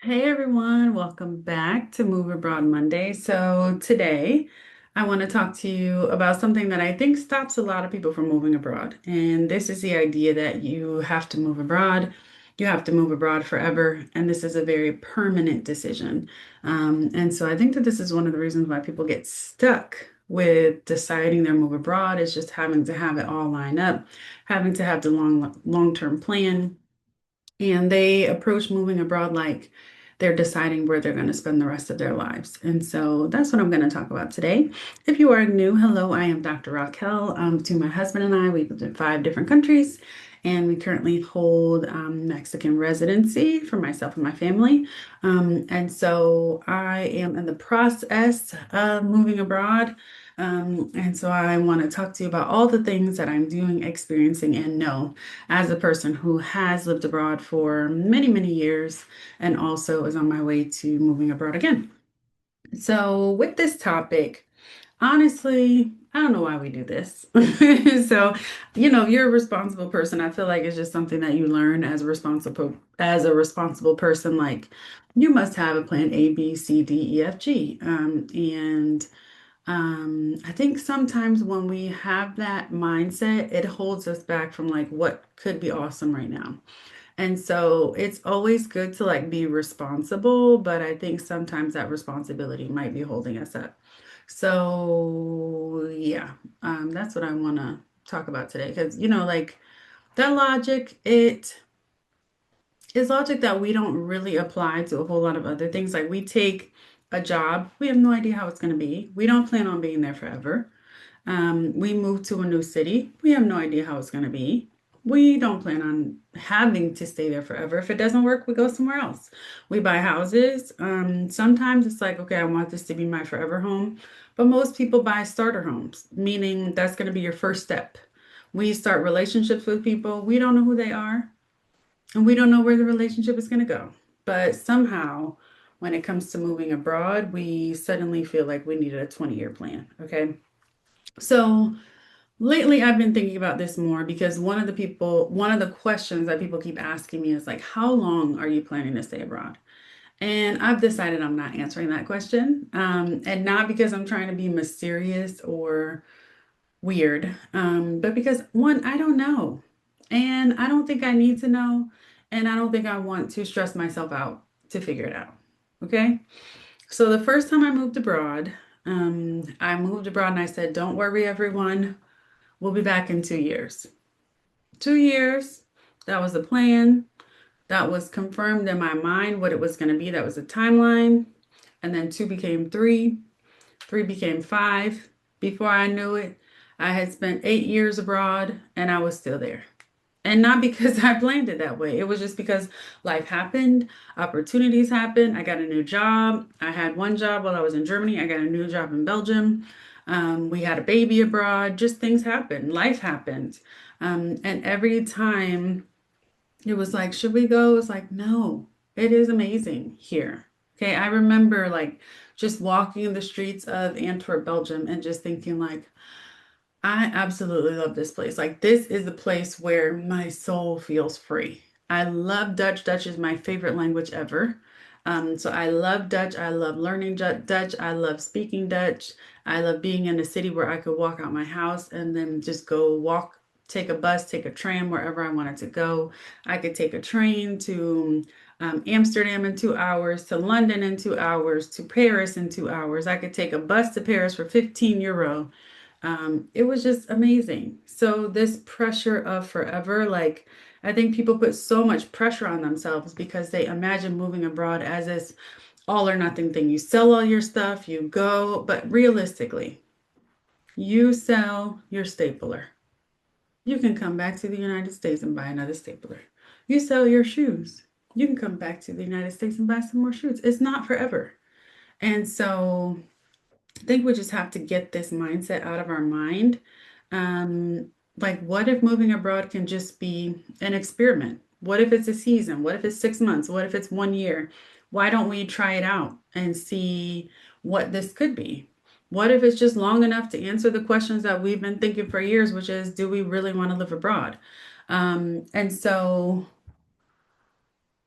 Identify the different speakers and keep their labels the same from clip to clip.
Speaker 1: Hey everyone, welcome back to Move Abroad Monday. So today I want to talk to you about something that I think stops a lot of people from moving abroad. And this is the idea that you have to move abroad. You have to move abroad forever. And this is a very permanent decision. And so I think that this is one of the reasons why people get stuck with deciding their move abroad is just having to have it all lined up, having to have the long-term plan. And they approach moving abroad like they're deciding where they're going to spend the rest of their lives. And so that's what I'm going to talk about today. If you are new, hello, I am Dr. Raquel. To my husband and I, we've lived in 5 different countries, and we currently hold Mexican residency for myself and my family. And so I am in the process of moving abroad. And so I want to talk to you about all the things that I'm doing, experiencing, and know as a person who has lived abroad for many, many years and also is on my way to moving abroad again. So, with this topic, honestly, I don't know why we do this. So, you're a responsible person. I feel like it's just something that you learn as a responsible person. Like you must have a plan A, B, C, D, E, F, G. And I think sometimes when we have that mindset, it holds us back from like what could be awesome right now. And so it's always good to like be responsible, but I think sometimes that responsibility might be holding us up. So yeah, that's what I want to talk about today because like that logic, it is logic that we don't really apply to a whole lot of other things. Like we take a job, we have no idea how it's going to be. We don't plan on being there forever. We move to a new city. We have no idea how it's going to be. We don't plan on having to stay there forever. If it doesn't work, we go somewhere else. We buy houses. Sometimes it's like, okay, I want this to be my forever home. But most people buy starter homes, meaning that's going to be your first step. We start relationships with people. We don't know who they are, and we don't know where the relationship is going to go. But somehow, when it comes to moving abroad, we suddenly feel like we needed a 20-year plan. Okay. So, lately, I've been thinking about this more because one of the questions that people keep asking me is like, how long are you planning to stay abroad? And I've decided I'm not answering that question. And not because I'm trying to be mysterious or weird, but because one, I don't know. And I don't think I need to know. And I don't think I want to stress myself out to figure it out. Okay. So the first time I moved abroad and I said, don't worry, everyone. We'll be back in 2 years. 2 years, that was the plan. That was confirmed in my mind what it was going to be. That was the timeline. And then two became three, three became five. Before I knew it, I had spent 8 years abroad and I was still there. And not because I planned it that way. It was just because life happened, opportunities happened. I got a new job. I had one job while I was in Germany. I got a new job in Belgium. We had a baby abroad. Just things happened. Life happened. And every time it was like, should we go? It's like, no, it is amazing here. Okay. I remember like just walking the streets of Antwerp, Belgium, and just thinking like, I absolutely love this place. Like, this is the place where my soul feels free. I love Dutch. Dutch is my favorite language ever. So I love Dutch. I love learning Dutch. I love speaking Dutch. I love being in a city where I could walk out my house and then just go walk, take a bus, take a tram wherever I wanted to go. I could take a train to Amsterdam in 2 hours, to London in 2 hours, to Paris in 2 hours. I could take a bus to Paris for 15 euro. It was just amazing. So this pressure of forever, like I think people put so much pressure on themselves because they imagine moving abroad as this all or nothing thing. You sell all your stuff, you go, but realistically, you sell your stapler. You can come back to the United States and buy another stapler. You sell your shoes. You can come back to the United States and buy some more shoes. It's not forever. And so I think we just have to get this mindset out of our mind. Like, what if moving abroad can just be an experiment? What if it's a season? What if it's 6 months? What if it's 1 year? Why don't we try it out and see what this could be? What if it's just long enough to answer the questions that we've been thinking for years, which is, do we really want to live abroad? And so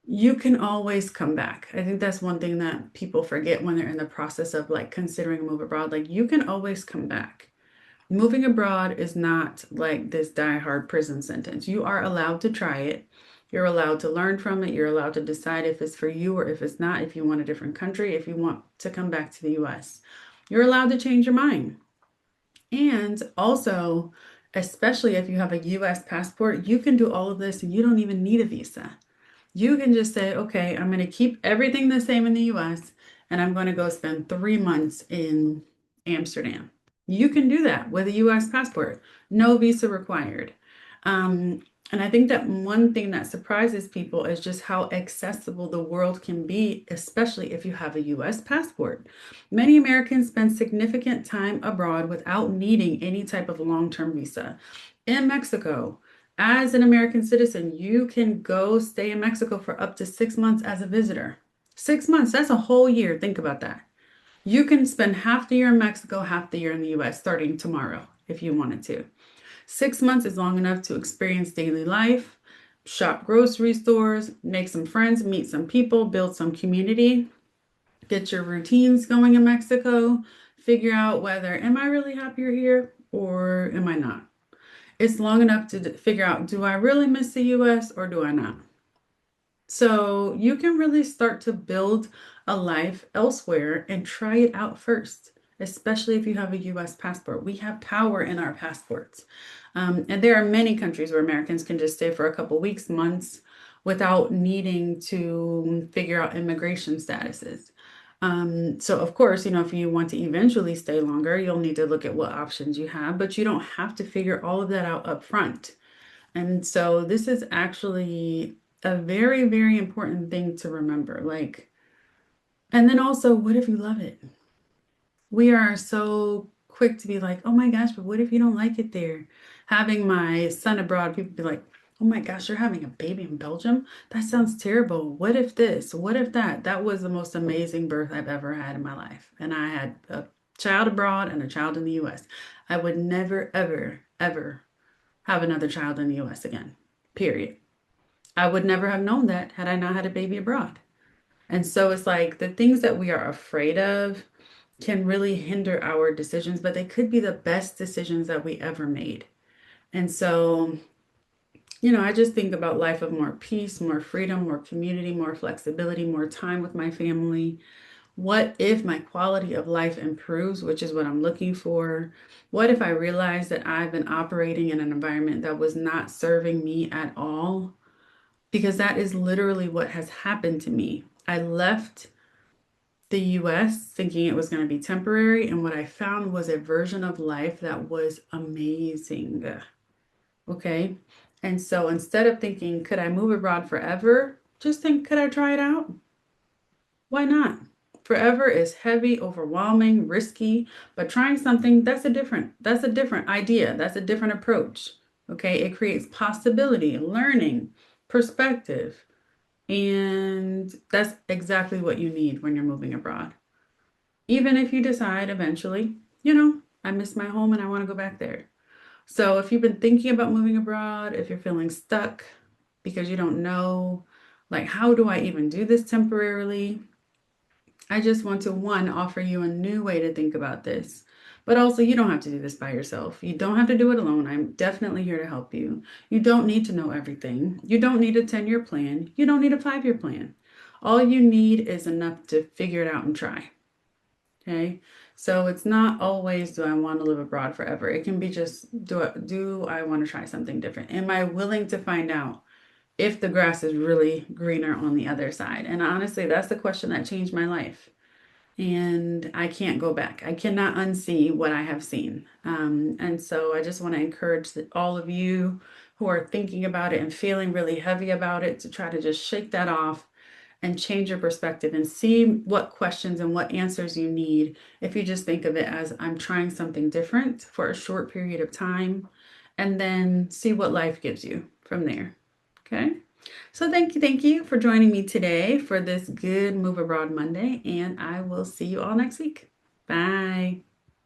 Speaker 1: You can always come back. I think that's one thing that people forget when they're in the process of like considering a move abroad. Like you can always come back. Moving abroad is not like this die-hard prison sentence. You are allowed to try it. You're allowed to learn from it. You're allowed to decide if it's for you or if it's not, if you want a different country, if you want to come back to the US. You're allowed to change your mind. And also, especially if you have a US passport, you can do all of this and you don't even need a visa. You can just say, okay, I'm going to keep everything the same in the US and I'm going to go spend 3 months in Amsterdam. You can do that with a US passport, no visa required. And I think that one thing that surprises people is just how accessible the world can be, especially if you have a US passport. Many Americans spend significant time abroad without needing any type of long-term visa. In Mexico, as an American citizen, you can go stay in Mexico for up to 6 months as a visitor. 6 months, that's a whole year. Think about that. You can spend half the year in Mexico, half the year in the US, starting tomorrow if you wanted to. 6 months is long enough to experience daily life, shop grocery stores, make some friends, meet some people, build some community, get your routines going in Mexico, figure out whether am I really happier here or am I not? It's long enough to figure out, do I really miss the US or do I not? So you can really start to build a life elsewhere and try it out first, especially if you have a US passport. We have power in our passports. And there are many countries where Americans can just stay for a couple weeks, months, without needing to figure out immigration statuses. So of course, if you want to eventually stay longer, you'll need to look at what options you have, but you don't have to figure all of that out up front. And so this is actually a very, very important thing to remember. Like, and then also, what if you love it? We are so quick to be like, oh my gosh, but what if you don't like it there? Having my son abroad, people be like, oh my gosh, you're having a baby in Belgium? That sounds terrible. What if this? What if that? That was the most amazing birth I've ever had in my life. And I had a child abroad and a child in the US. I would never, ever, ever have another child in the US again, period. I would never have known that had I not had a baby abroad. And so it's like the things that we are afraid of can really hinder our decisions, but they could be the best decisions that we ever made. And so, I just think about life of more peace, more freedom, more community, more flexibility, more time with my family. What if my quality of life improves, which is what I'm looking for? What if I realize that I've been operating in an environment that was not serving me at all? Because that is literally what has happened to me. I left the US thinking it was going to be temporary, and what I found was a version of life that was amazing. Okay. And so instead of thinking, could I move abroad forever? Just think, could I try it out? Why not? Forever is heavy, overwhelming, risky, but trying something, that's a different idea. That's a different approach. Okay. It creates possibility, learning, perspective. And that's exactly what you need when you're moving abroad. Even if you decide eventually, I miss my home and I want to go back there. So if you've been thinking about moving abroad, if you're feeling stuck because you don't know, like, how do I even do this temporarily? I just want to, one, offer you a new way to think about this. But also, you don't have to do this by yourself. You don't have to do it alone. I'm definitely here to help you. You don't need to know everything. You don't need a 10-year plan. You don't need a 5-year plan. All you need is enough to figure it out and try. Okay. So it's not always, do I want to live abroad forever? It can be just, do I want to try something different? Am I willing to find out if the grass is really greener on the other side? And honestly, that's the question that changed my life. And I can't go back. I cannot unsee what I have seen. And so I just want to encourage all of you who are thinking about it and feeling really heavy about it to try to just shake that off and change your perspective and see what questions and what answers you need if you just think of it as I'm trying something different for a short period of time and then see what life gives you from there. Okay. So thank you for joining me today for this Good Move Abroad Monday, and I will see you all next week. Bye.